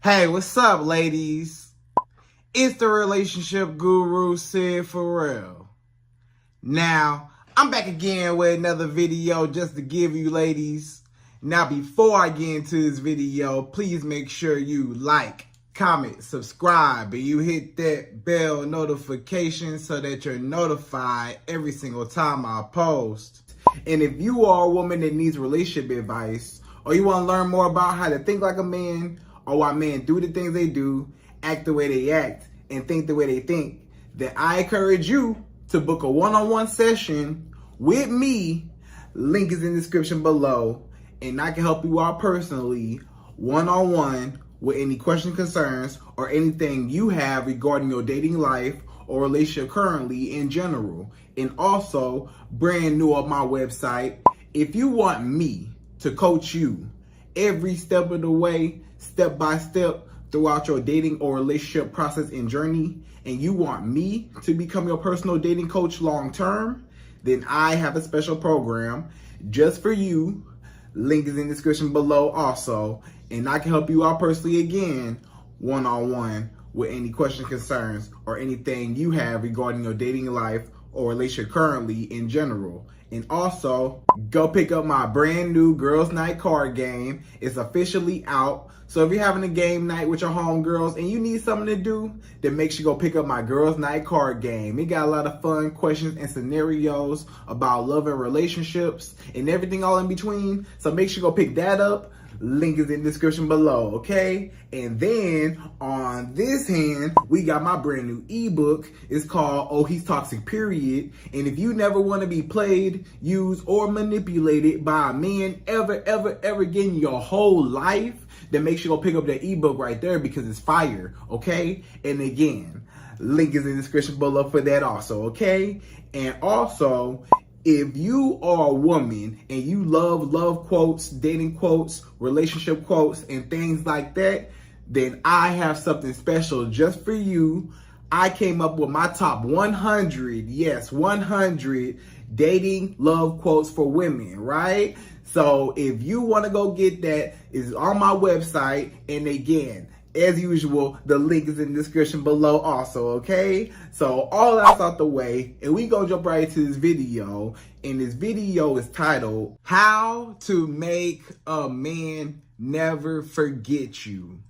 Hey, what's up, ladies? It's the relationship guru, Sydd Ferrell. Now, I'm back again with another video just to give you ladies. Now, before I get into this video, please make sure you like, comment, subscribe, and you hit that bell notification so that you're notified every single time I post. And if you are a woman that needs relationship advice, or you want to learn more about how to think like a man, or why men do the things they do, act the way they act, and think the way they think, then I encourage you to book a one-on-one session with me. Link is in the description below, and I can help you out personally, one-on-one, with any questions, concerns, or anything you have regarding your dating life or relationship currently in general. And also, brand new on my website, if you want me to coach you every step of the way, step by step, throughout your dating or relationship process and journey, and you want me to become your personal dating coach long term, then I have a special program just for you. Link is in the description below also, and I can help you out personally again, one-on-one, with any questions, concerns, or anything you have regarding your dating life or relationship currently in general. And also, go pick up my brand new Girls Night card game. It's officially out. So if you're having a game night with your homegirls and you need something to do, then make sure you go pick up my Girls Night card game. It got a lot of fun questions and scenarios about love and relationships and everything all in between. So make sure you go pick that up. Link is in the description below, okay? And then on this hand, we got my brand new ebook. It's called Oh, He's Toxic, Period. And if you never want to be played, used, or manipulated by a man ever again in your whole life, then make sure you go pick up that ebook right there because it's fire, okay? And again, link is in the description below for that also, okay? And also, if you are a woman and you love quotes, dating quotes, relationship quotes, and things like that, then I have something special just for you. I came up with my top 100, yes, 100 dating love quotes for women, right? So if you want to go get that, it's on my website. And again, as usual, the link is in the description below also, okay? So all that's out the way, and we gonna jump right into this video. And this video is titled, How to Make a Man Never Forget You.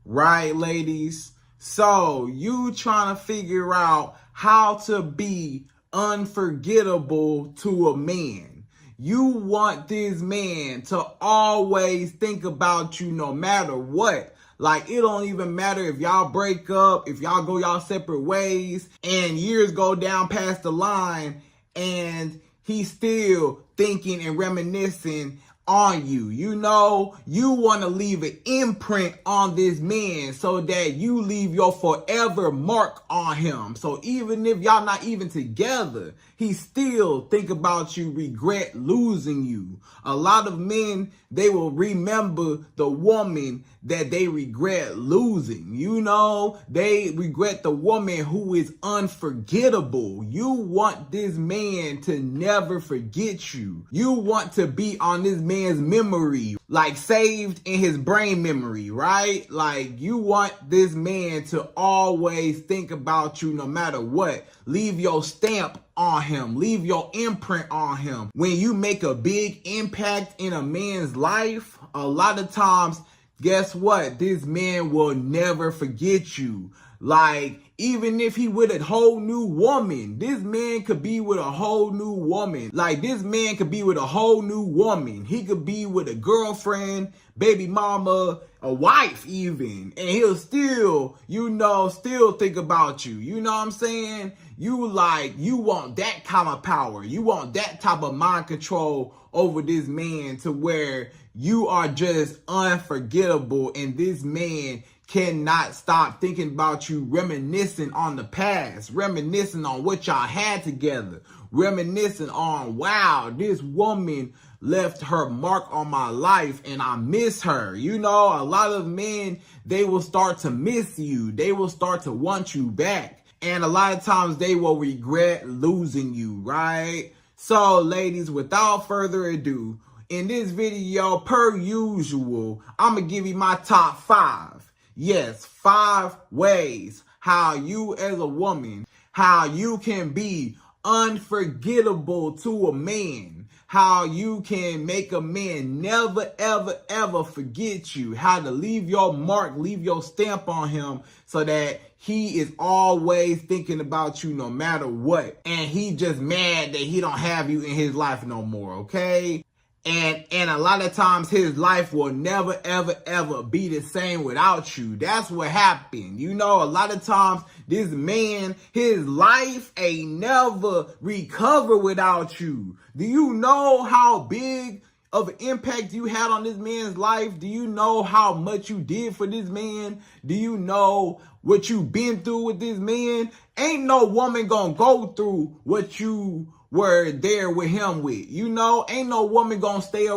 Right, ladies? So you trying to figure out how to be unforgettable to a man. You want this man to always think about you no matter what. Like, it don't even matter if y'all break up, if y'all go y'all separate ways, and years go down past the line, and he's still thinking and reminiscing on you. You know, you want to leave an imprint on this man so that you leave your forever mark on him. So even if y'all not even together, he still think about you, regret losing you. A lot of men, they will remember the woman that they regret losing. You know, they regret the woman who is unforgettable. You want this man to never forget you. You want to be on this man's memory, like saved in his brain memory, right? Like, you want this man to always think about you no matter what. Leave your stamp on him. Leave your imprint on him. When you make a big impact in a man's life, a lot of times, guess what? This man will never forget you. Like, even if he with a whole new woman, this man could be with a whole new woman. Like, this man could be with a whole new woman. He could be with a girlfriend, baby mama, a wife even. And he'll still, you know, still think about you. You know what I'm saying? You want that kind of power. You want that type of mind control over this man to where you are just unforgettable, and this man cannot stop thinking about you, reminiscing on the past, reminiscing on what y'all had together, reminiscing on, wow, this woman left her mark on my life and I miss her. You know, a lot of men, they will start to miss you. They will start to want you back. And a lot of times they will regret losing you, right? So, ladies, without further ado, in this video, per usual, I'm going to give you my top 5 Yes, 5 ways how you as a woman, how you can be unforgettable to a man, how you can make a man never, ever, ever forget you, how to leave your mark, leave your stamp on him so that he is always thinking about you no matter what. And he just mad that he don't have you in his life no more, okay? And a lot of times his life will never, ever, ever be the same without you. That's what happened. You know, a lot of times this man, his life ain't never recover without you. Do you know how big of an impact you had on this man's life? Do you know how much you did for this man? Do you know what you've been through with this man? Ain't no woman gonna go through what you were there with him with. You know, ain't no woman gonna stick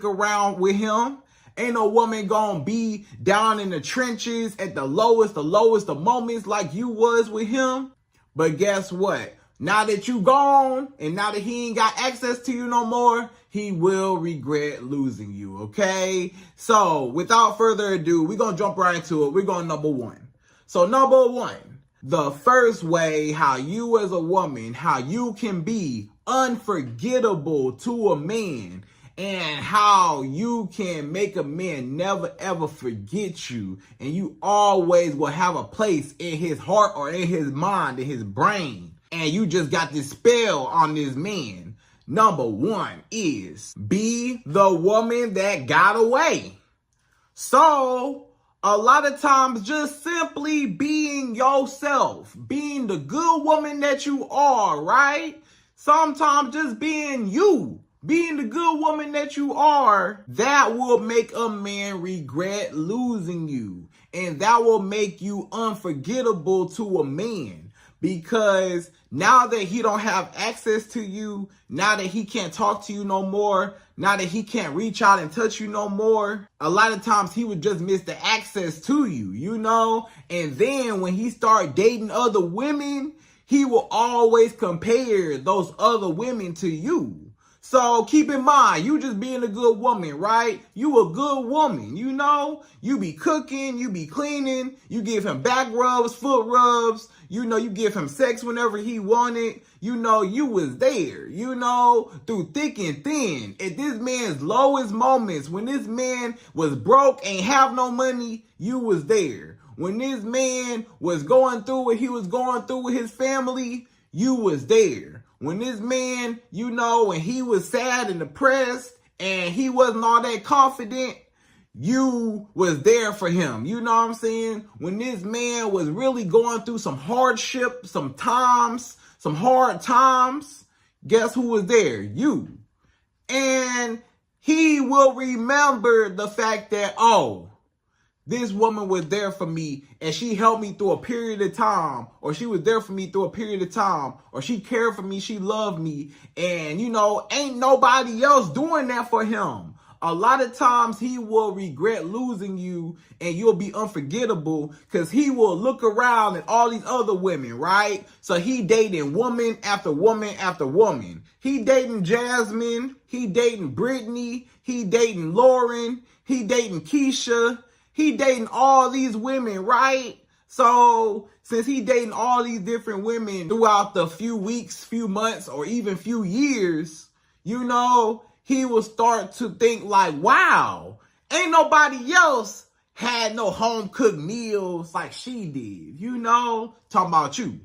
around with him. Ain't no woman gonna be down in the trenches at the lowest of moments like you was with him. But guess what? Now that you gone and now that he ain't got access to you no more, he will regret losing you, okay? So without further ado, we're gonna jump right into it. We're going number 1. So number 1. The first way how you as a woman, how you can be unforgettable to a man and how you can make a man never ever forget you and you always will have a place in his heart or in his mind, in his brain. And you just got this spell on this man. Number 1 is be the woman that got away. So a lot of times just simply being yourself, being the good woman that you are, right? Sometimes just being you, being the good woman that you are, that will make a man regret losing you. And that will make you unforgettable to a man. Because now that he don't have access to you, now that he can't talk to you no more, now that he can't reach out and touch you no more, a lot of times he would just miss the access to you, you know? And then when he start dating other women, he will always compare those other women to you. So keep in mind, you just being a good woman, right? You a good woman, you know? You be cooking, you be cleaning, you give him back rubs, foot rubs, you know, you give him sex whenever he wanted. You know, you was there, you know, through thick and thin. At this man's lowest moments, when this man was broke, ain't have no money, you was there. When this man was going through what he was going through with his family, you was there. When this man, you know, when he was sad and depressed and he wasn't all that confident, you was there for him. You know what I'm saying? When this man was really going through some hardship, some hard times, guess who was there? You. And he will remember the fact that, oh, this woman was there for me and she helped me through a period of time, or she was there for me through a period of time, or she cared for me, she loved me. And, you know, ain't nobody else doing that for him. A lot of times he will regret losing you and you'll be unforgettable because he will look around at all these other women, right? So he dating woman after woman after woman. He dating Jasmine, he dating Brittany, he dating Lauren, he dating Keisha. He dating all these women, right? So since he dating all these different women throughout the few weeks, few months, or even few years, you know, he will start to think like, wow, ain't nobody else had no home cooked meals like she did, you know, talking about you.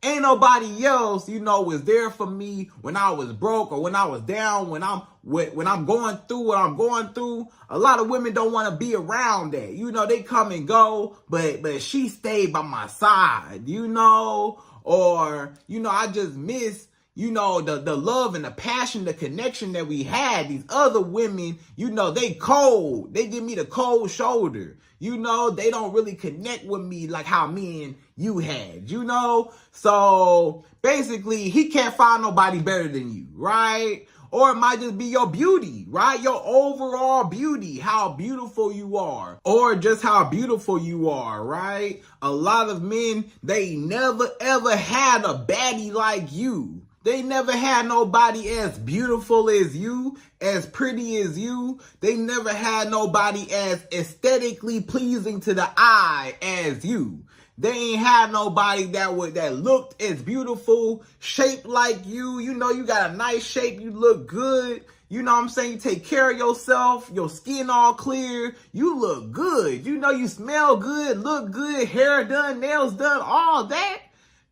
Ain't nobody else, you know, was there for me when I was broke or when I was down, when I'm going through what I'm going through. A lot of women don't want to be around that. You know, they come and go, but she stayed by my side, you know, or, you know, I just miss, you know, the love and the passion, the connection that we had. These other women, you know, they cold. They give me the cold shoulder. You know, they don't really connect with me like how me and you had, you know? So basically, he can't find nobody better than you, right? Or it might just be your beauty, right? Your overall beauty, how beautiful you are, or just how beautiful you are, right? A lot of men, they never ever had a baddie like you. They never had nobody as beautiful as you, as pretty as you. They never had nobody as aesthetically pleasing to the eye as you. They ain't had nobody that looked as beautiful, shaped like you. You know, you got a nice shape, you look good. You know what I'm saying? You take care of yourself, your skin all clear, you look good. You know, you smell good, look good, hair done, nails done, all that.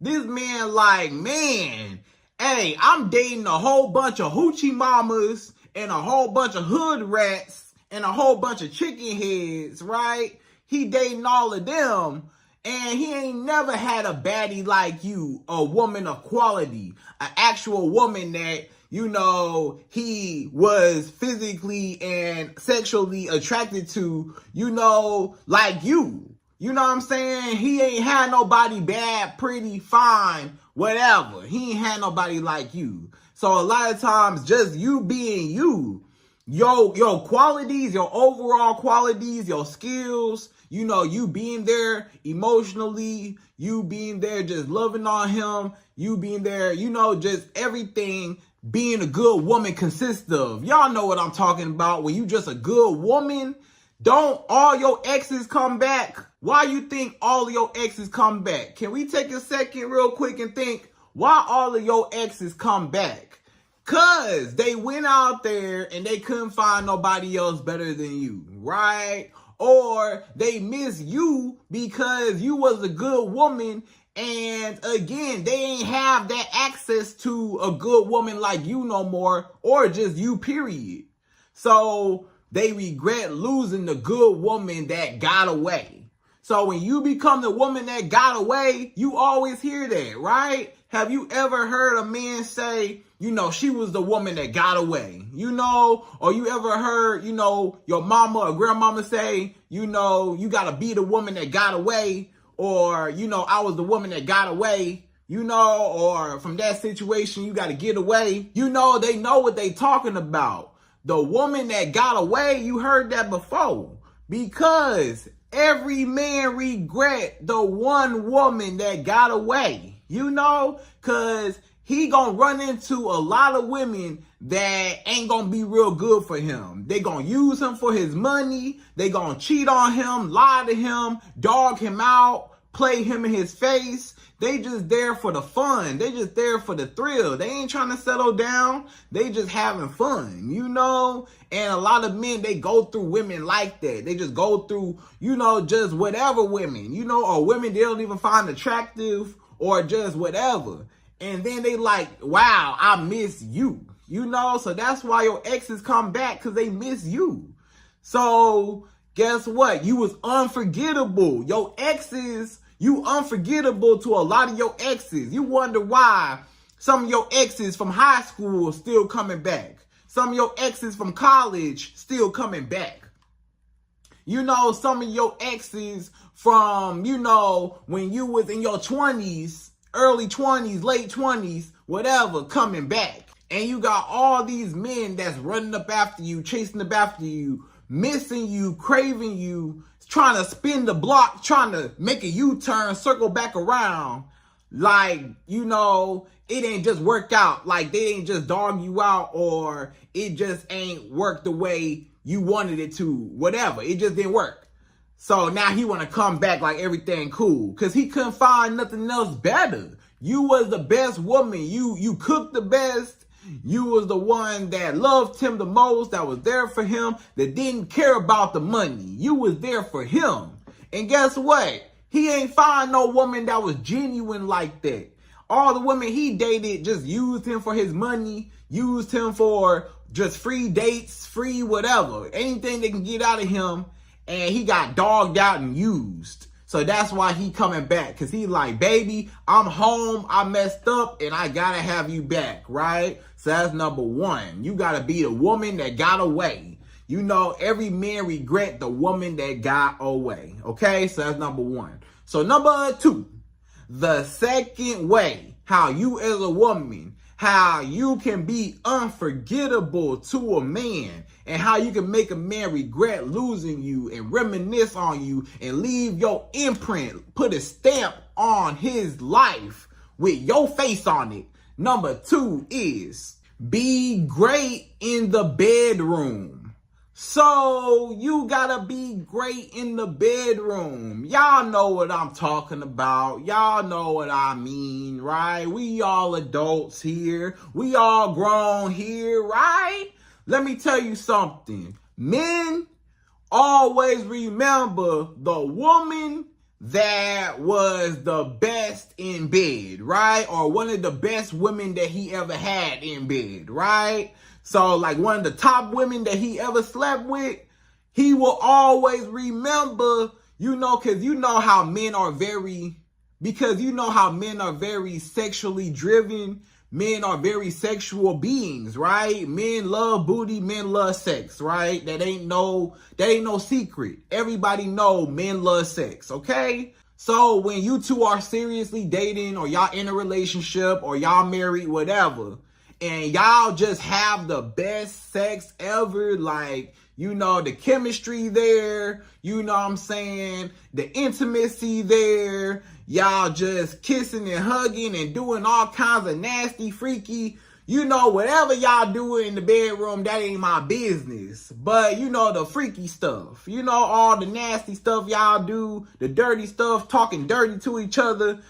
This man like, man, hey, I'm dating a whole bunch of hoochie mamas and a whole bunch of hood rats and a whole bunch of chicken heads, right? He dating all of them. And he ain't never had a baddie like you, a woman of quality, an actual woman that, you know, he was physically and sexually attracted to, you know, like you. You know what I'm saying? He ain't had nobody bad, pretty, fine, whatever. He ain't had nobody like you. So a lot of times, just you being you, your qualities, your overall qualities, your skills, you know, you being there emotionally, you being there just loving on him, you being there, you know, just everything being a good woman consists of. Y'all know what I'm talking about. When you just a good woman, don't all your exes come back? Why you think all of your exes come back? Can we take a second real quick and think why all of your exes come back? Cause they went out there and they couldn't find nobody else better than you, right? Or they miss you because you was a good woman, and again, they ain't have that access to a good woman like you no more, or just you, period. So they regret losing the good woman that got away. So when you become the woman that got away, you always hear that, right? Have you ever heard a man say, you know, she was the woman that got away, you know? Or you ever heard, you know, your mama or grandmama say, you know, you got to be the woman that got away, or, you know, I was the woman that got away, you know, or from that situation, you got to get away. You know, they know what they talking about. The woman that got away, you heard that before, because every man regret the one woman that got away, you know, because he gonna run into a lot of women that ain't gonna be real good for him. They gonna use him for his money. They gonna cheat on him, lie to him, dog him out, play him in his face. They just there for the fun. They just there for the thrill. They ain't trying to settle down. They just having fun, you know? And a lot of men, they go through women like that. They just go through, you know, just whatever women, you know, or women they don't even find attractive, or just whatever. And then they like, wow, I miss you, you know? So that's why your exes come back, because they miss you. So guess what? You was unforgettable. Your exes, you unforgettable to a lot of your exes. You wonder why some of your exes from high school still coming back. Some of your exes from college still coming back. You know, some of your exes from, you know, when you was in your 20s, early 20s, late 20s, whatever, coming back. And you got all these men that's running up after you, chasing up after you, missing you, craving you, trying to spin the block, trying to make a U-turn, circle back around. Like, you know, it ain't just work out. Like, they ain't just dog you out, or it just ain't work the way you wanted it to. Whatever. It just didn't work. So now he want to come back like everything cool, because he couldn't find nothing else better. You was the best woman. You cooked the best. You was the one that loved him the most, that was there for him, that didn't care about the money. You was there for him. And guess what? He ain't find no woman that was genuine like that. All the women he dated just used him for his money, used him for just free dates, free whatever, anything they can get out of him. And he got dogged out and used. So that's why he coming back. Because he like, baby, I'm home. I messed up and I got to have you back, right? So that's number one. You got to be the woman that got away. You know, every man regret the woman that got away. Okay? So that's number one. So number two, the second way how you as a woman, how you can be unforgettable to a man, and how you can make a man regret losing you and reminisce on you and leave your imprint, put a stamp on his life with your face on it. Number 2 is be great in the bedroom. So you gotta be great in the bedroom. Y'all know what I'm talking about. Y'all know what I mean, right? We all adults here. We all grown here, right? Let me tell you something. Men always remember the woman that was the best in bed, right? Or one of the best women that he ever had in bed, right? So like one of the top women that he ever slept with, he will always remember, because you know how men are very sexually driven. Men are very sexual beings, right? Men love booty, men love sex, right? That ain't no secret. Everybody know men love sex, okay? So when you two are seriously dating or y'all in a relationship or y'all married, whatever, and y'all just have the best sex ever, like, the chemistry there, what I'm saying, the intimacy there, y'all just kissing and hugging and doing all kinds of nasty, freaky, whatever y'all do in the bedroom, that ain't my business. But, the freaky stuff, all the nasty stuff y'all do, the dirty stuff, talking dirty to each other,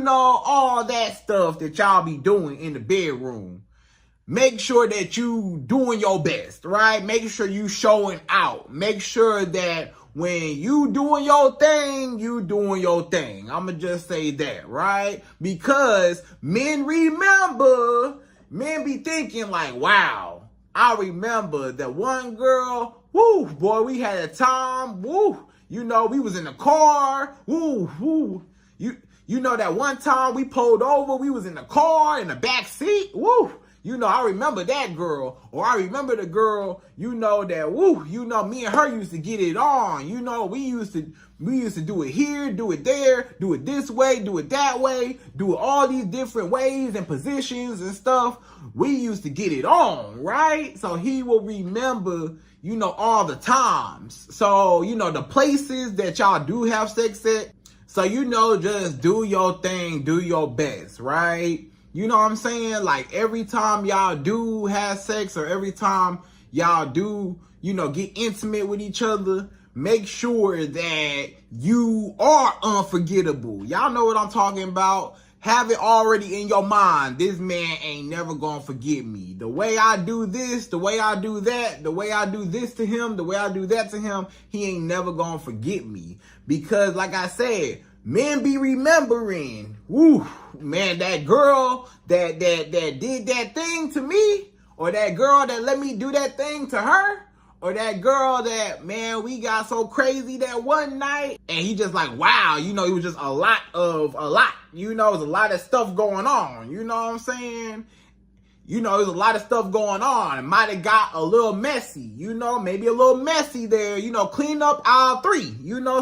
all that stuff that y'all be doing in the bedroom. Make sure that you doing your best, right? Make sure you showing out. Make sure that when you doing your thing, you doing your thing. I'ma just say that, right? Because men be thinking like, wow, I remember that one girl, woo, boy, we had a time, woo, we was in the car, woo, woo. That one time we pulled over, we was in the car, in the back seat, woo. I remember that girl, or I remember the girl, that, woo, me and her used to get it on. We used to do it here, do it there, do it this way, do it that way, do it all these different ways and positions and stuff. We used to get it on, right? So he will remember, all the times. So, the places that y'all do have sex at. So, just do your thing, do your best, right? You know what I'm saying? Like every time y'all do have sex or every time y'all do, get intimate with each other, make sure that you are unforgettable. Y'all know what I'm talking about. Have it already in your mind. This man ain't never gonna forget me. The way I do this, the way I do that, the way I do this to him, the way I do that to him, he ain't never gonna forget me. Because like I said, men be remembering, woo, man, that girl that did that thing to me, or that girl that let me do that thing to her, or that girl that, man, we got so crazy that one night, and he just like, wow, it was just a lot. It was a lot of stuff going on, you know what I'm saying? There's a lot of stuff going on. It might have got a little messy, maybe a little messy there, clean up aisle 3.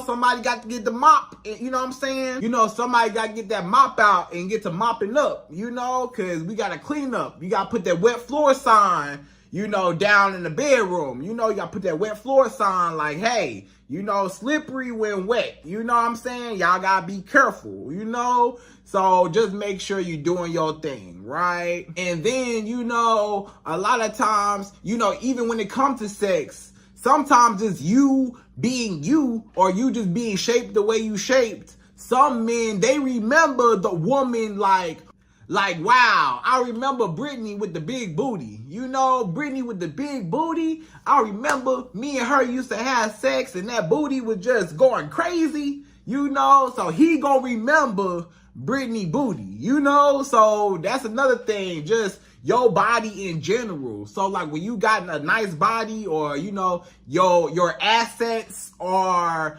Somebody got to get the mop, you know what I'm saying? Somebody got to get that mop out and get to mopping up, because we got to clean up. You got to put that wet floor sign, down in the bedroom. You got to put that wet floor sign like, hey, slippery when wet. You know what I'm saying? Y'all got to be careful, So just make sure you're doing your thing, right? And then, a lot of times, even when it comes to sex, sometimes it's you being you or you just being shaped the way you shaped. Some men, they remember the woman like, wow, I remember Brittany with the big booty. Brittany with the big booty. I remember me and her used to have sex and that booty was just going crazy, So he gonna remember Brittany booty, So that's another thing, just your body in general. So like when you got a nice body or, your assets are,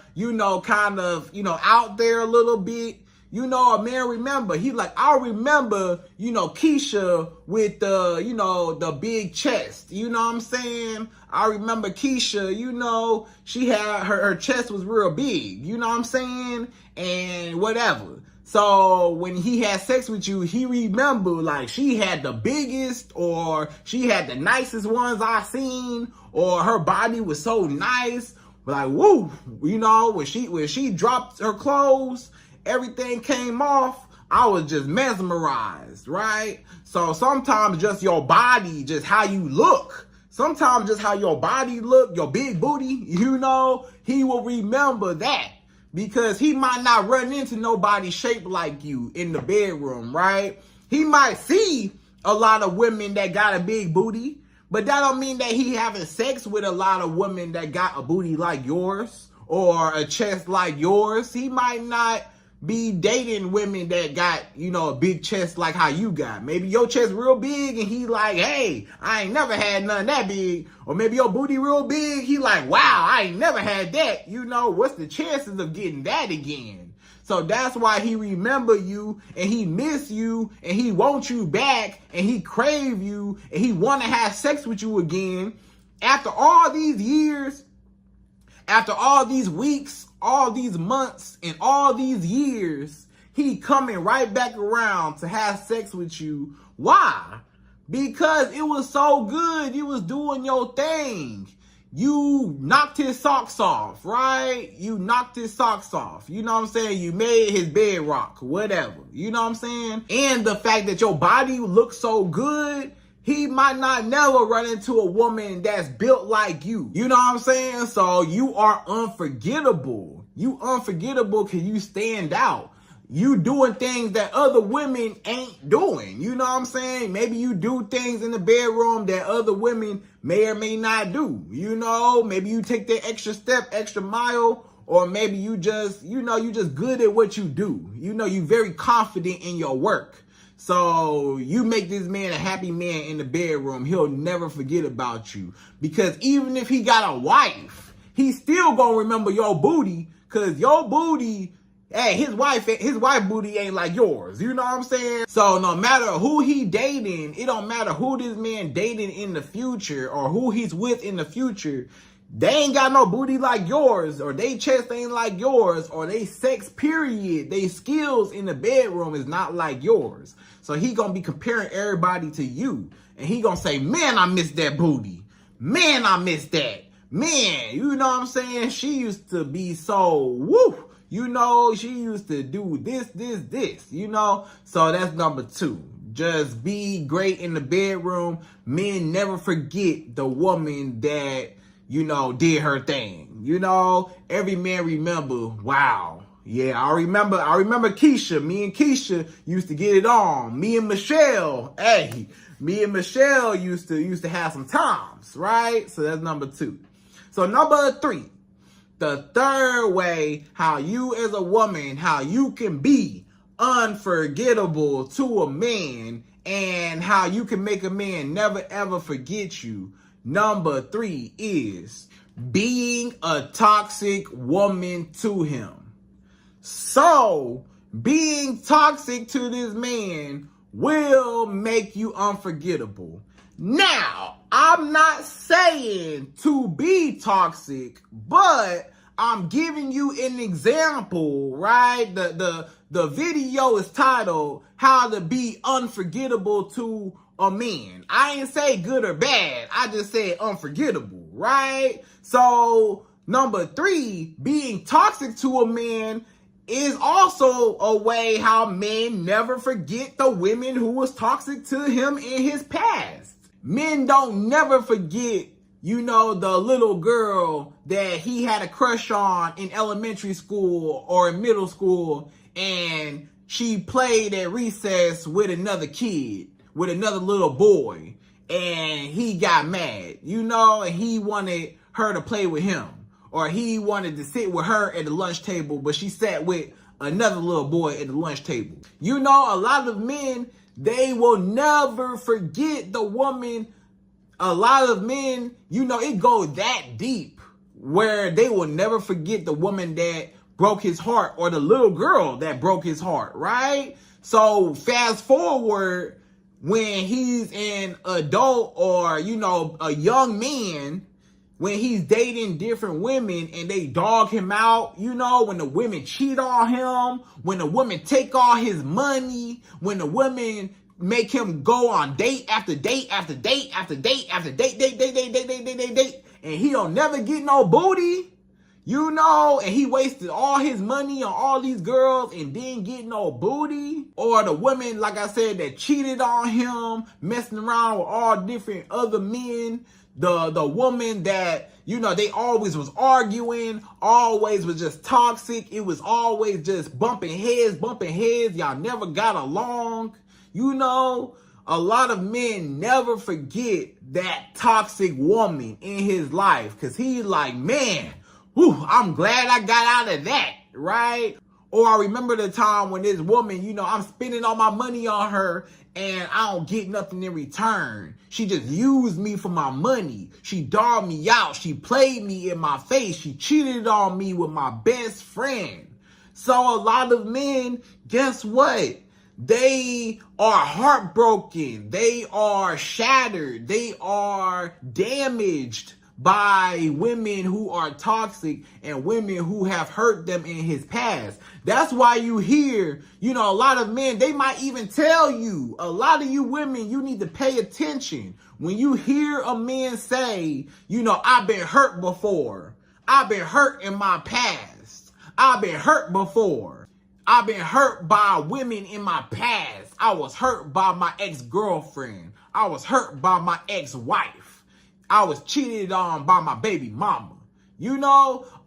kind of, out there a little bit. A man remember, he like, I remember, Keisha with the big chest, what I'm saying? I remember Keisha, she had, her chest was real big, what I'm saying? And whatever. So when he had sex with you, he remember like she had the biggest or she had the nicest ones I seen or her body was so nice. Like, woo, when she dropped her clothes, everything came off. I was just mesmerized, right? So sometimes just your body, just how you look, sometimes just how your body look, your big booty, you know, he will remember that. Because he might not run into nobody shaped like you in the bedroom, right? He might see a lot of women that got a big booty, but that don't mean that he having sex with a lot of women that got a booty like yours or a chest like yours. He might not be dating women that got, you know, a big chest like how you got. Maybe your chest real big and he like, hey, I ain't never had none that big. Or maybe your booty real big. He like, wow, I ain't never had that. You know, what's the chances of getting that again? So that's why he remember you and he miss you and he wants you back and he crave you and he want to have sex with you again. After all these years, after all these weeks, all these months, and all these years, he coming right back around to have sex with you. Why? Because it was so good. You was doing your thing. You knocked his socks off, right? You knocked his socks off. You know what I'm saying? You made his bed rock, whatever. You know what I'm saying? And the fact that your body looks so good, he might not never run into a woman that's built like you. You know what I'm saying? So you are unforgettable. You unforgettable because you stand out. You doing things that other women ain't doing. You know what I'm saying? Maybe you do things in the bedroom that other women may or may not do. You know, maybe you take that extra step, extra mile, or maybe you just, you know, you just good at what you do. You know, you very confident in your work. So you make this man a happy man in the bedroom. He'll never forget about you. Because even if he got a wife, he still gonna remember your booty. Because your booty, hey, his wife booty ain't like yours. You know what I'm saying? So no matter who he dating, it don't matter who this man dating in the future or who he's with in the future. They ain't got no booty like yours, or they chest ain't like yours, or they sex period, they skills in the bedroom is not like yours. So he gonna be comparing everybody to you. And he gonna say, man, I miss that booty. Man, I miss that. Man, you know what I'm saying? She used to be so, woo. You know, she used to do this, you know? So that's number 2. Just be great in the bedroom. Men never forget the woman that, you know, did her thing. You know, every man remember, wow. Yeah, I remember Keisha. Me and Keisha used to get it on. Me and Michelle, hey, me and Michelle used to have some times, right? So that's number 2. So number 3, the third way how you as a woman, how you can be unforgettable to a man and how you can make a man never ever forget you. Number 3 is being a toxic woman to him. So being toxic to this man will make you unforgettable. Now, I'm not saying to be toxic, but I'm giving you an example, right? The video is titled How to Be Unforgettable to a Man. I ain't say good or bad. I just said unforgettable, right? So number 3, being toxic to a man is also a way how men never forget the women who was toxic to him in his past. Men don't never forget, you know, the little girl that he had a crush on in elementary school or in middle school, and she played at recess with another kid, with another little boy, and he got mad, you know, and he wanted her to play with him, or he wanted to sit with her at the lunch table, but she sat with another little boy at the lunch table. You know, a lot of men, they will never forget the woman. A lot of men, you know, it goes that deep where they will never forget the woman that broke his heart or the little girl that broke his heart, right? So fast forward when he's an adult or, you know, a young man, when he's dating different women and they dog him out, you know, when the women cheat on him, when the women take all his money, when the women make him go on date after date after date after date after date, and he don't never get no booty. and he wasted all his money on all these girls and didn't get no booty. Or the women, like I said, that cheated on him, messing around with all different other men. The woman that, they always was arguing, always was just toxic. It was always just bumping heads. Y'all never got along. A lot of men never forget that toxic woman in his life. Because he's like, man, I'm glad I got out of that, right? Or I remember the time when this woman, I'm spending all my money on her and I don't get nothing in return. She just used me for my money. She dogged me out. She played me in my face. She cheated on me with my best friend. So a lot of men, guess what? They are heartbroken. They are shattered. They are damaged by women who are toxic and women who have hurt them in his past. That's why you hear, a lot of men, they might even tell you, a lot of you women, you need to pay attention. When you hear a man say, I've been hurt before. I've been hurt in my past. I've been hurt before. I've been hurt by women in my past. I was hurt by my ex-girlfriend. I was hurt by my ex-wife. I was cheated on by my baby mama.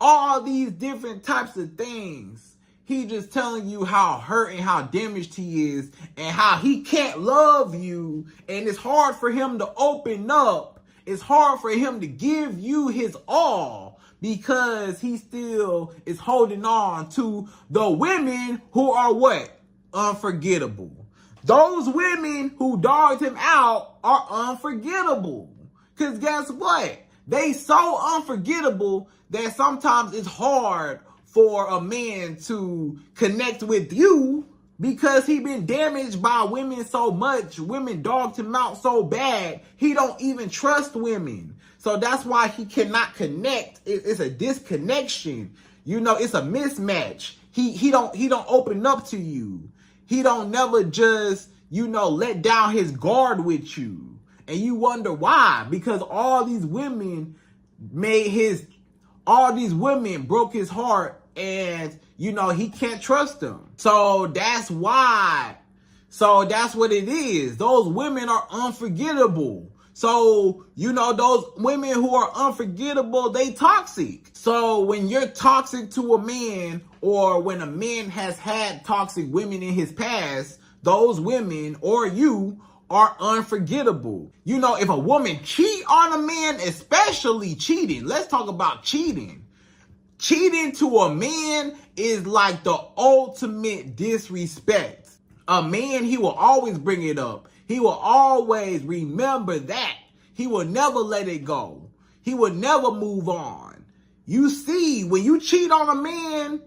All these different types of things. He just telling you how hurt and how damaged he is and how he can't love you. And it's hard for him to open up. It's hard for him to give you his all because he still is holding on to the women who are what? Unforgettable. Those women who dogged him out are unforgettable. Because guess what? They so unforgettable that sometimes it's hard for a man to connect with you because he been damaged by women so much. Women dogged him out so bad, he don't even trust women. So that's why he cannot connect. It's a disconnection. It's a mismatch. He don't open up to you. He don't never just, let down his guard with you. And you wonder why? Because all these women broke his heart and, he can't trust them. So that's why. So that's what it is. Those women are unforgettable. So, those women who are unforgettable, they toxic. So when you're toxic to a man or when a man has had toxic women in his past, those women or you are unforgettable. If a woman cheat on a man, especially cheating, let's talk about cheating. Cheating to a man is like the ultimate disrespect. A man, he will always bring it up. He will always remember that. He will never let it go. He will never move on. You see, when you cheat on a man,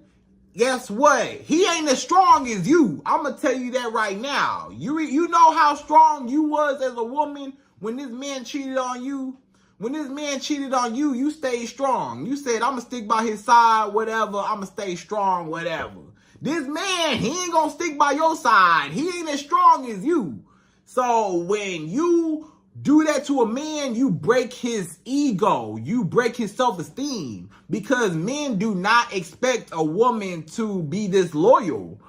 guess what? He ain't as strong as you. I'm going to tell you that right now. You know how strong you was as a woman when this man cheated on you? When this man cheated on you, you stayed strong. You said, I'm going to stick by his side, whatever. I'm going to stay strong, whatever. This man, he ain't going to stick by your side. He ain't as strong as you. So when you do that to a man, you break his ego. You break his self-esteem. Because men do not expect a woman to be disloyal.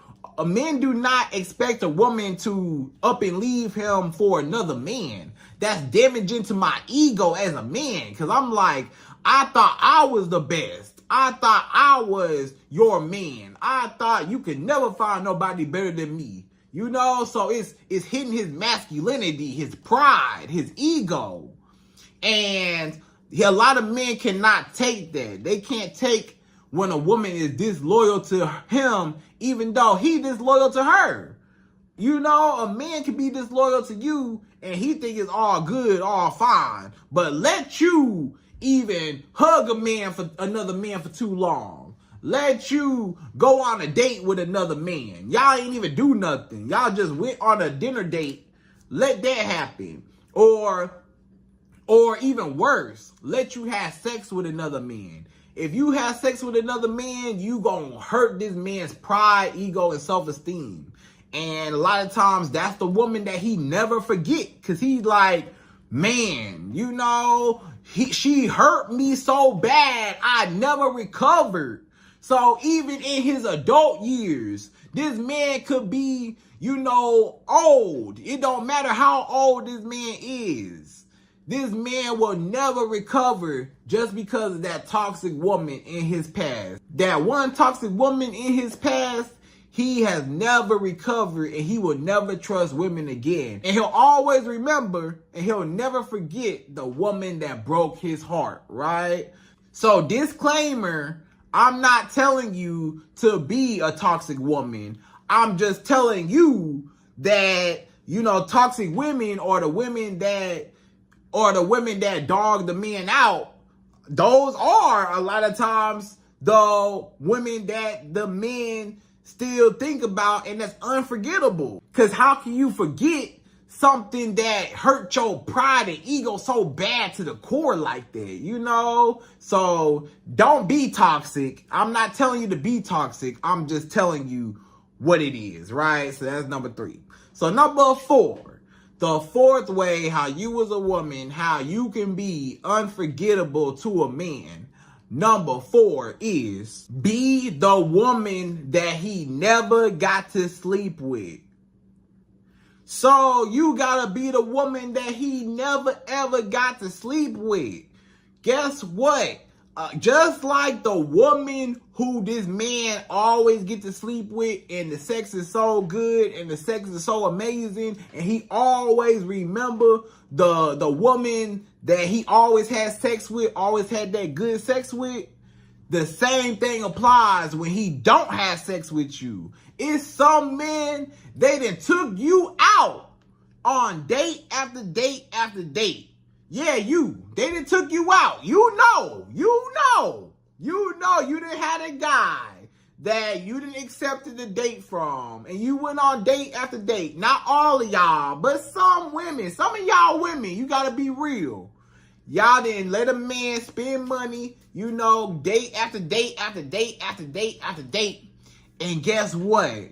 Men do not expect a woman to up and leave him for another man. That's damaging to my ego as a man. Because I'm like, I thought I was the best. I thought I was your man. I thought you could never find nobody better than me. So it's hitting his masculinity, his pride, his ego. And a lot of men cannot take that. They can't take when a woman is disloyal to him, even though he's disloyal to her. A man can be disloyal to you and he think it's all good, all fine. But let you even hug another man for too long. Let you go on a date with another man. Y'all ain't even do nothing. Y'all just went on a dinner date. Let that happen. Or even worse, let you have sex with another man. If you have sex with another man, you gonna hurt this man's pride, ego, and self-esteem. And a lot of times, that's the woman that he never forget. Because he's like, man, she hurt me so bad, I never recovered. So even in his adult years, this man could be, old. It don't matter how old this man is. This man will never recover just because of that toxic woman in his past. That one toxic woman in his past, he has never recovered, and he will never trust women again. And he'll always remember, and he'll never forget the woman that broke his heart, right? So disclaimer, I'm not telling you to be a toxic woman. I'm just telling you that, toxic women or the women that dog the men out. Those are a lot of times the women that the men still think about, and that's unforgettable. Because how can you forget something that hurt your pride and ego so bad to the core like that, So don't be toxic. I'm not telling you to be toxic. I'm just telling you what it is, right? So that's number 3. So number 4, the fourth way how you as a woman, how you can be unforgettable to a man. Number 4 is be the woman that he never got to sleep with. So you gotta be the woman that he never ever got to sleep with. Guess what? Just like the woman who this man always get to sleep with, and the sex is so good and the sex is so amazing, and he always remember the woman that he always had sex with, always had that good sex with. The same thing applies when he don't have sex with you. It's some men, they done took you out on date after date after date. Yeah, they done took you out. You done had a guy that you didn't accept the date from, and you went on date after date. Not all of y'all, but some women, some of y'all women, you gotta be real. Y'all didn't let a man spend money, date after date after date after date after date. And guess what?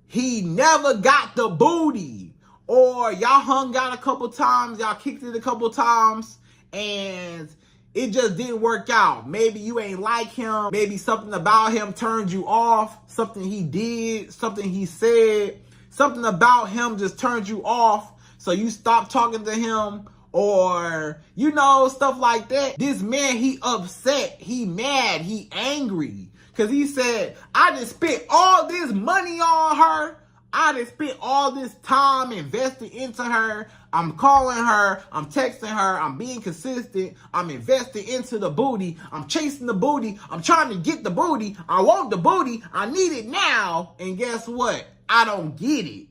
He never got the booty. Or y'all hung out a couple times, y'all kicked it a couple times, and it just didn't work out. Maybe you ain't like him. Maybe something about him turned you off. Something he did, something he said, something about him just turned you off. So you stopped talking to him, or, stuff like that. This man, he upset, he mad, he angry. Because he said, I just spent all this money on her. I done spent all this time investing into her. I'm calling her. I'm texting her. I'm being consistent. I'm investing into the booty. I'm chasing the booty. I'm trying to get the booty. I want the booty. I need it now. And guess what? I don't get it.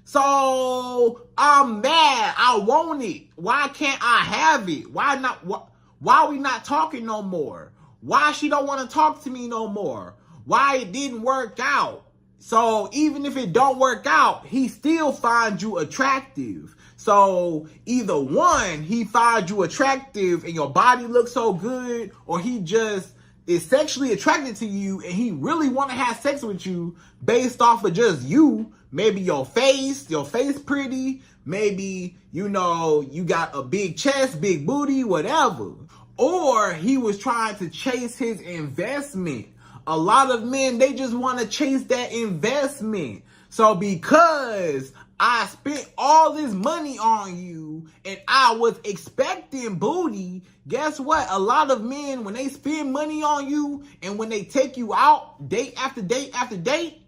So I'm mad. I want it. Why can't I have it? Why not? Why are we not talking no more? Why she don't want to talk to me no more? Why it didn't work out? So even if it don't work out, he still finds you attractive. So either one, he finds you attractive and your body looks so good, or he just is sexually attracted to you and he really want to have sex with you based off of just you. Maybe your face pretty. Maybe, you got a big chest, big booty, whatever. Or he was trying to chase his investment. A lot of men, they just want to chase that investment. So because I spent all this money on you and I was expecting booty, guess what? A lot of men, when they spend money on you and when they take you out date after date after date,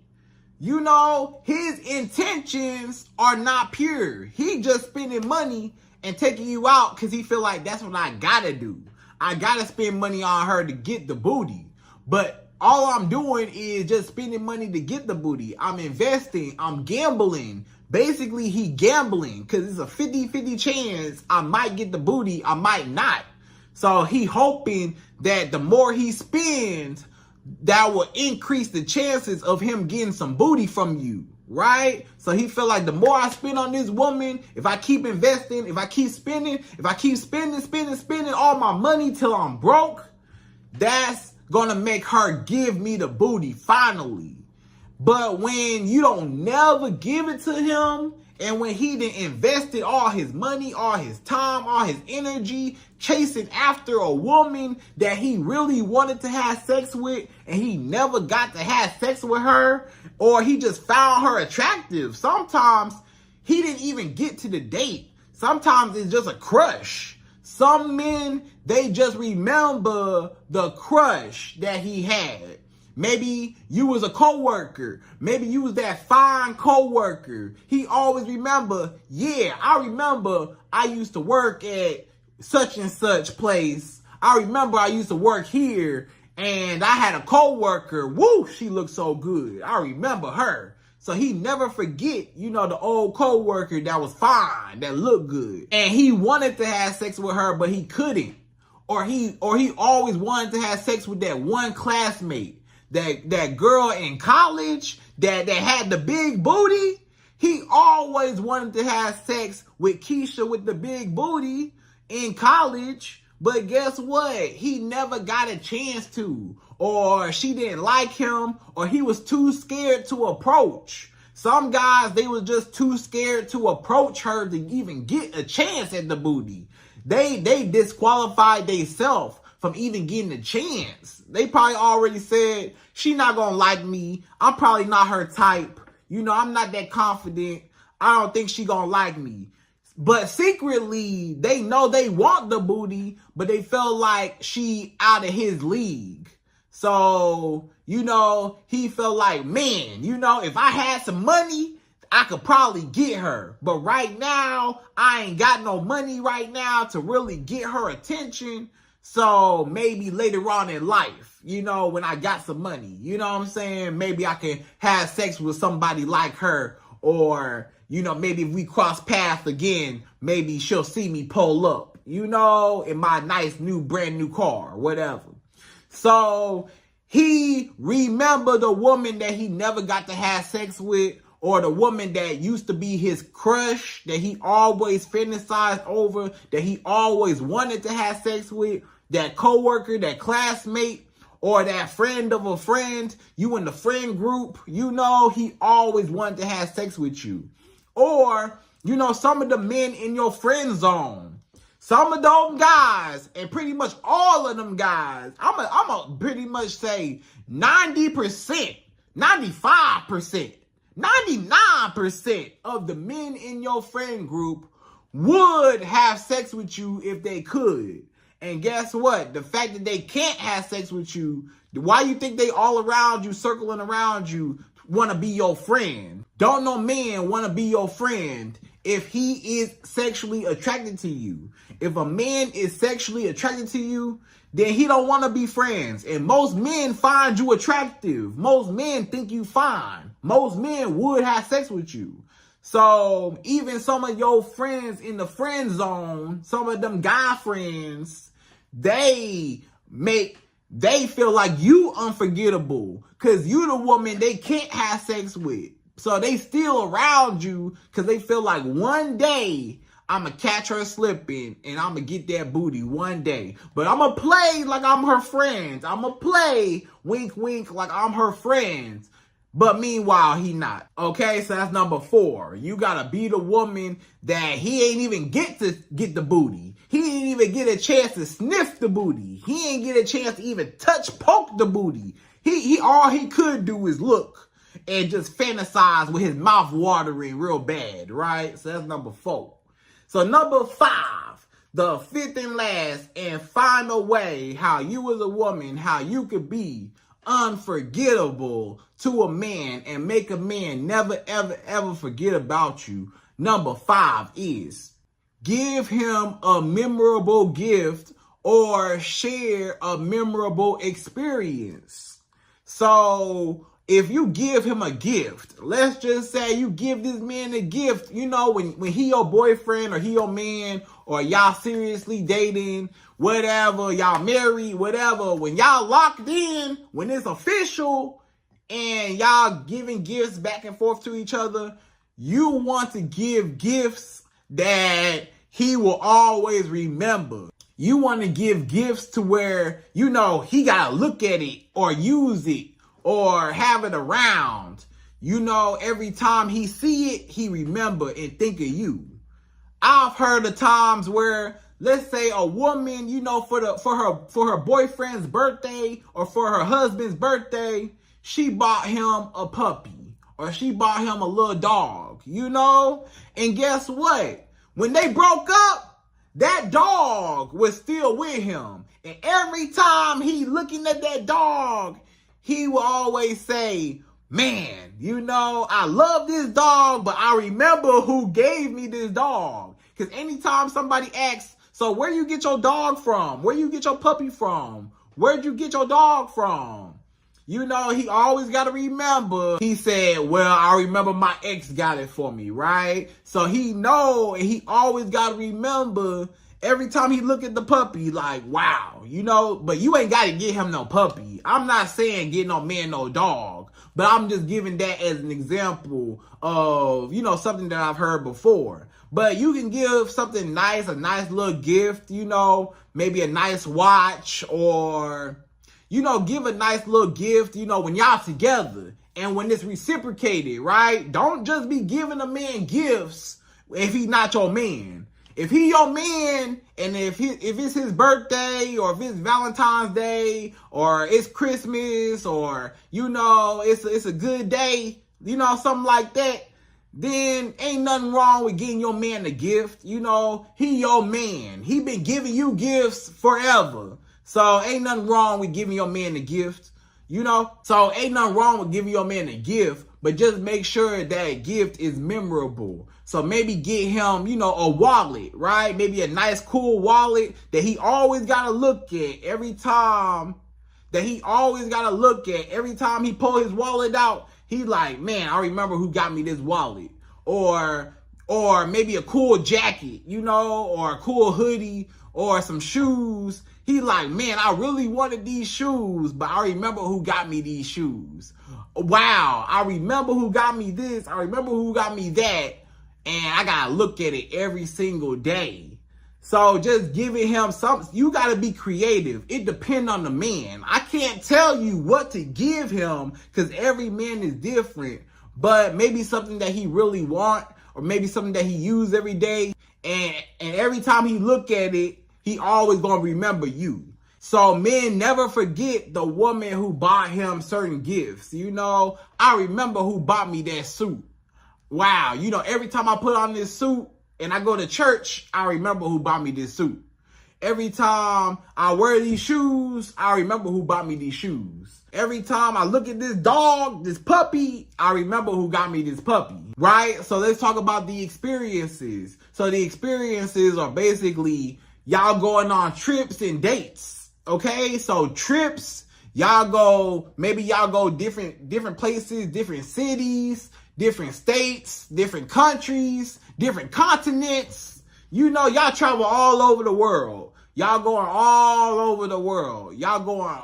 his intentions are not pure. He just spending money and taking you out because he feel like that's what I gotta do. I gotta spend money on her to get the booty. But all I'm doing is just spending money to get the booty. I'm investing. I'm gambling. Basically, he gambling because it's a 50-50 chance I might get the booty, I might not. So he hoping that the more he spends, that will increase the chances of him getting some booty from you, right? So he feel like the more I spend on this woman, if I keep investing, if I keep spending all my money till I'm broke, that's gonna make her give me the booty finally. But when you don't never give it to him And when he done invested all his money, all his time, all his energy, chasing after a woman that he really wanted to have sex with, and he never got to have sex with her, or he just found her attractive. Sometimes he didn't even get to the date. Sometimes it's just a crush. Some men, they just remember the crush that he had. Maybe you was a coworker. Maybe you was that fine coworker. He always remember, yeah, I remember I used to work at such and such place. I remember I used to work here and I had a coworker. Woo, she looked so good. I remember her. So he never forget, you know, the old coworker that was fine, that looked good. And he wanted to have sex with her, but he couldn't. Or he always wanted to have sex with that one classmate. That girl in college that had the big booty. He always wanted to have sex with Keisha with the big booty in college. But guess what? He never got a chance to. Or she didn't like him. Or he was too scared to approach. Some guys, they was just too scared to approach her to even get a chance at the booty. They disqualified themselves from even getting a chance. They probably already said, she not gonna like me. I'm probably not her type. You know, I'm not that confident. I don't think she gonna like me. But secretly, they know they want the booty, but they feel like she out of his league. So, you know, he felt like, man, you know, if I had some money, I could probably get her. But right now, I ain't got no money right now to really get her attention. So maybe later on in life, you know, when I got some money, you know what I'm saying? Maybe I can have sex with somebody like her. Or, you know, maybe if we cross paths again, maybe she'll see me pull up, you know, in my nice new brand new car, whatever. So he remembered the woman that he never got to have sex with, or the woman that used to be his crush, that he always fantasized over, that he always wanted to have sex with, that coworker, that classmate, or that friend of a friend, you in the friend group, you know, he always wanted to have sex with you. Or, you know, some of the men in your friend zone, some of those guys, and pretty much all of them guys, I'm a pretty much say 90%, 95%, 99% of the men in your friend group would have sex with you if they could. And guess what? The fact that they can't have sex with you, why you think they all around you, circling around you, want to be your friend? Don't no man want to be your friend if he is sexually attracted to you. If a man is sexually attracted to you, then he don't want to be friends. And most men find you attractive. Most men think you fine. Most men would have sex with you. So even some of your friends in the friend zone, some of them guy friends, they feel like you unforgettable because you the woman they can't have sex with. So they still around you because they feel like one day I'm going to catch her slipping and I'm going to get that booty one day. But I'm going to play like I'm her friends. I'm going to play wink, wink like I'm her friends. But meanwhile, he not. Okay, so that's number 4. You got to be the woman that he ain't even get to get the booty. He didn't even get a chance to sniff the booty. He ain't get a chance to even poke the booty. He all he could do is look and just fantasize with his mouth watering real bad, right? So that's number 4. So number 5, the 5th and last and final way how you as a woman, how you could be unforgettable to a man and make a man never, ever, ever forget about you. Number 5 is give him a memorable gift or share a memorable experience. So if you give him a gift, let's just say you give this man a gift, you know, when he your boyfriend or he your man or y'all seriously dating, whatever, y'all married, whatever, when y'all locked in, when it's official and y'all giving gifts back and forth to each other, you want to give gifts that he will always remember. You want to give gifts to where, you know, he got to look at it or use it or have it around. you know, every time he see it, he remember and think of you. I've heard of times where, let's say a woman, you know, for her boyfriend's birthday or for her husband's birthday, she bought him a puppy or she bought him a little dog, you know? And guess what? When they broke up, that dog was still with him. And every time he looking at that dog, he will always say, man, you know, I love this dog, but I remember who gave me this dog. Because anytime somebody asks, so where you get your dog from? Where you get your puppy from? Where'd you get your dog from? You know, he always got to remember. He said, well, I remember my ex got it for me, right? So he know, and he always got to remember every time he look at the puppy, like, wow, you know, but you ain't got to get him no puppy. I'm not saying get no man no dog, but I'm just giving that as an example of, you know, something that I've heard before. But you can give something nice, a nice little gift, you know, maybe a nice watch or, you know, give a nice little gift, you know, when y'all together and when it's reciprocated, right? Don't just be giving a man gifts if he's not your man. If he your man and if it's his birthday or if it's Valentine's Day or it's Christmas or, you know, it's a good day, you know, something like that, then ain't nothing wrong with getting your man a gift. You know, he your man. He been giving you gifts forever. So ain't nothing wrong with giving your man a gift. You know, so ain't nothing wrong with giving your man a gift, but just make sure that gift is memorable. So maybe get him, you know, a wallet, right? Maybe a nice, cool wallet that he always got to look at every time. Every time he pull his wallet out, he like, man, I remember who got me this wallet. Or maybe a cool jacket, you know, or a cool hoodie or some shoes. He like, man, I really wanted these shoes, but I remember who got me these shoes. Wow, I remember who got me this. I remember who got me that. And I got to look at it every single day. So just giving him something, you got to be creative. It depends on the man. I can't tell you what to give him because every man is different. But maybe something that he really want or maybe something that he use every day. And every time he look at it, he always going to remember you. So men never forget the woman who bought him certain gifts. You know, I remember who bought me that suit. Wow, you know, every time I put on this suit and I go to church, I remember who bought me this suit. Every time I wear these shoes, I remember who bought me these shoes. Every time I look at this dog, this puppy, I remember who got me this puppy, right? So let's talk about the experiences. So the experiences are basically y'all going on trips and dates, okay? So trips, y'all go different places, different cities, different states, different countries, different continents. You know, y'all travel all over the world. Y'all going all over the world. Y'all going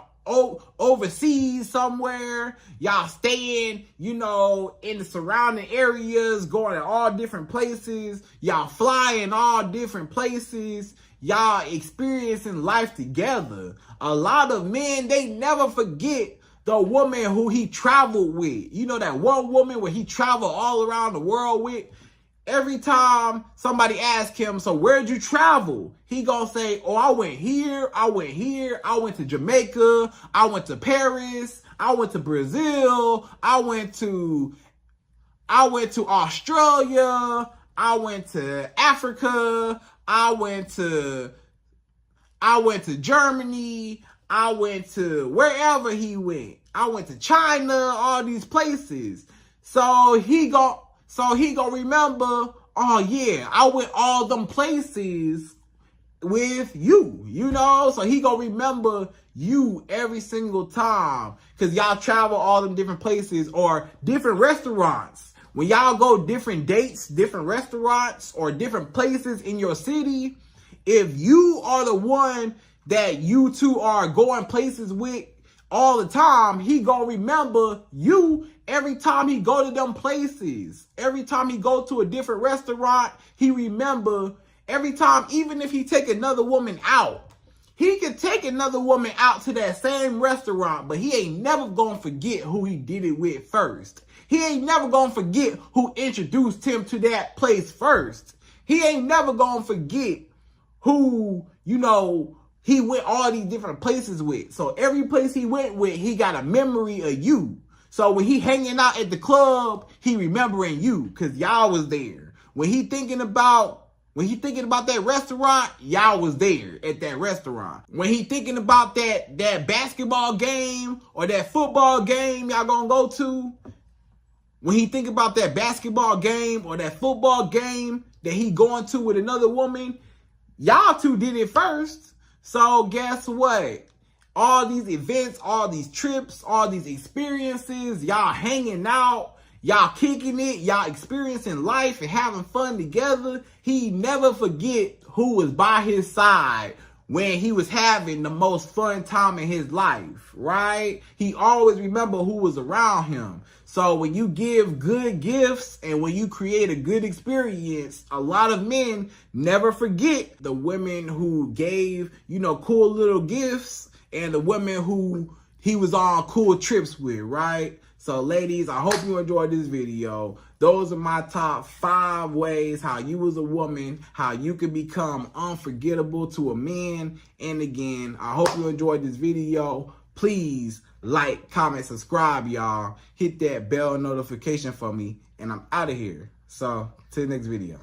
overseas somewhere. Y'all staying, you know, in the surrounding areas, going to all different places. Y'all flying all different places. Y'all experiencing life together. A lot of men, they never forget the woman who he traveled with. You know, that one woman where he traveled all around the world with. Every time somebody asks him, so where'd you travel? He gonna say, oh, I went here, I went to Jamaica, I went to Paris, I went to Brazil, I went to Australia, I went to Africa, I went to Germany, I went to wherever he went. I went to China, all these places. So he gonna remember, oh yeah, I went all them places with you, you know? So he gonna remember you every single time because y'all travel all them different places or different restaurants. When y'all go different dates, different restaurants or different places in your city, if you are the one that you two are going places with all the time, he gonna remember you every time he go to them places. Every time he go to a different restaurant, he remember every time, even if he take another woman out. He could take another woman out to that same restaurant, but he ain't never gonna forget who he did it with first. He ain't never gonna forget who introduced him to that place first. He ain't never gonna forget who, you know, he went all these different places with. So every place he went with, he got a memory of you. So when he hanging out at the club, he remembering you because y'all was there. When he thinking about that restaurant, y'all was there at that restaurant. When he thinking about that basketball game or that football game y'all gonna go to, when he think about that basketball game or that football game that he going to with another woman, y'all two did it first. So guess what? All these events, all these trips, all these experiences, y'all hanging out, y'all kicking it, y'all experiencing life and having fun together. He never forget who was by his side when he was having the most fun time in his life, right? He always remember who was around him. So when you give good gifts and when you create a good experience, a lot of men never forget the women who gave, you know, cool little gifts and the women who he was on cool trips with, right? So ladies, I hope you enjoyed this video. Those are my top 5 ways how you as a woman, how you can become unforgettable to a man. And again, I hope you enjoyed this video. Please like, comment, subscribe, y'all. Hit that bell notification for me. And I'm out of here. So, till the next video.